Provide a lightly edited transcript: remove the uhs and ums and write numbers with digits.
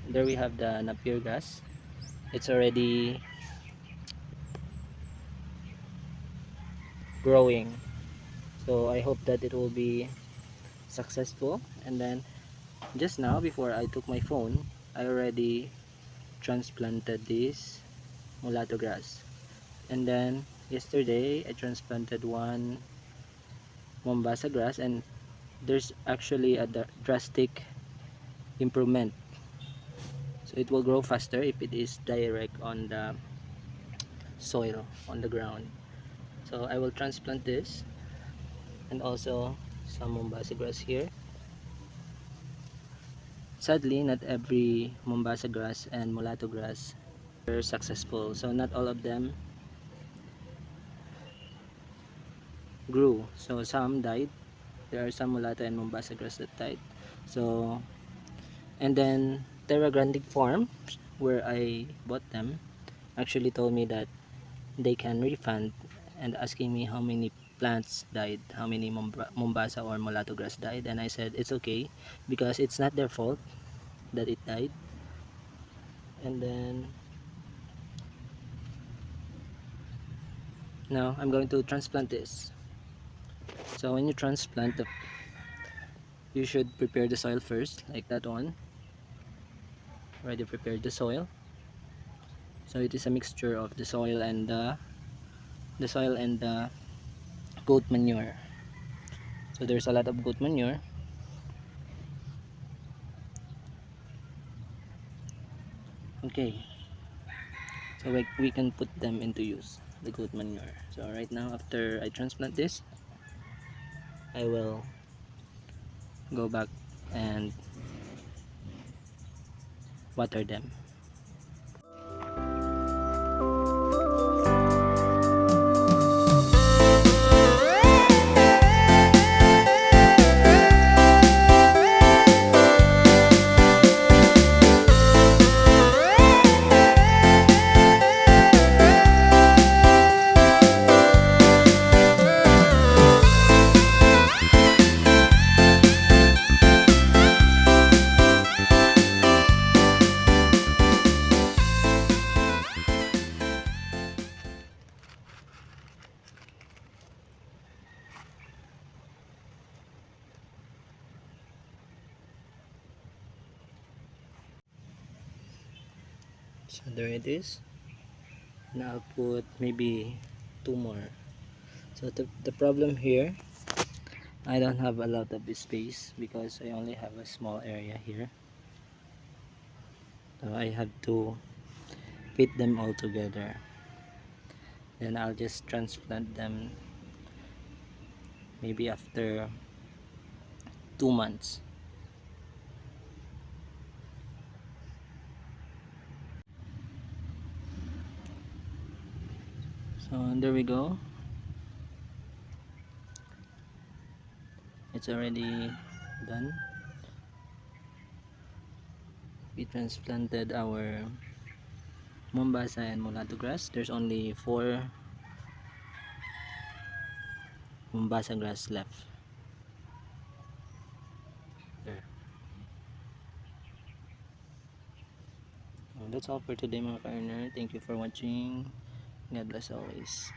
there we have the Napier grass. It's already growing, so I hope that it will be successful. And then just now before I took my phone, I already transplanted this mulatto grass. And then yesterday I transplanted one Mombasa grass, and there's actually a drastic improvement. So it will grow faster if it is direct on the soil, on the ground. So I will transplant this, and also some Mombasa grass here. Sadly, not every Mombasa grass and mulatto grass are successful, so not all of them grew. So some died. There are some mulatto and Mombasa grass that died. So, and then Terra Grande Farm, where I bought them, actually told me that they can refund, and asking me how many plants died, how many Mombasa or mulatto grass died. And I said it's okay because it's not their fault that it died. And then now I'm going to transplant this. So when you transplant, you should prepare the soil first, like that one. Already prepared the soil. So it is a mixture of the soil and the goat manure. So there's a lot of goat manure. Okay, so we can put them into use, the goat manure. So right now, after I transplant this, I will go back and water them. So there it is. And I'll put maybe two more. So the problem here, I don't have a lot of space because I only have a small area here. So I have to fit them all together. Then I'll just transplant them maybe after 2 months. So there we go. It's already done. We transplanted our Mombasa and mulatto grass. There's only 4 Mombasa grass left. There. So that's all for today, mga ka-earner. Thank you for watching. God bless always.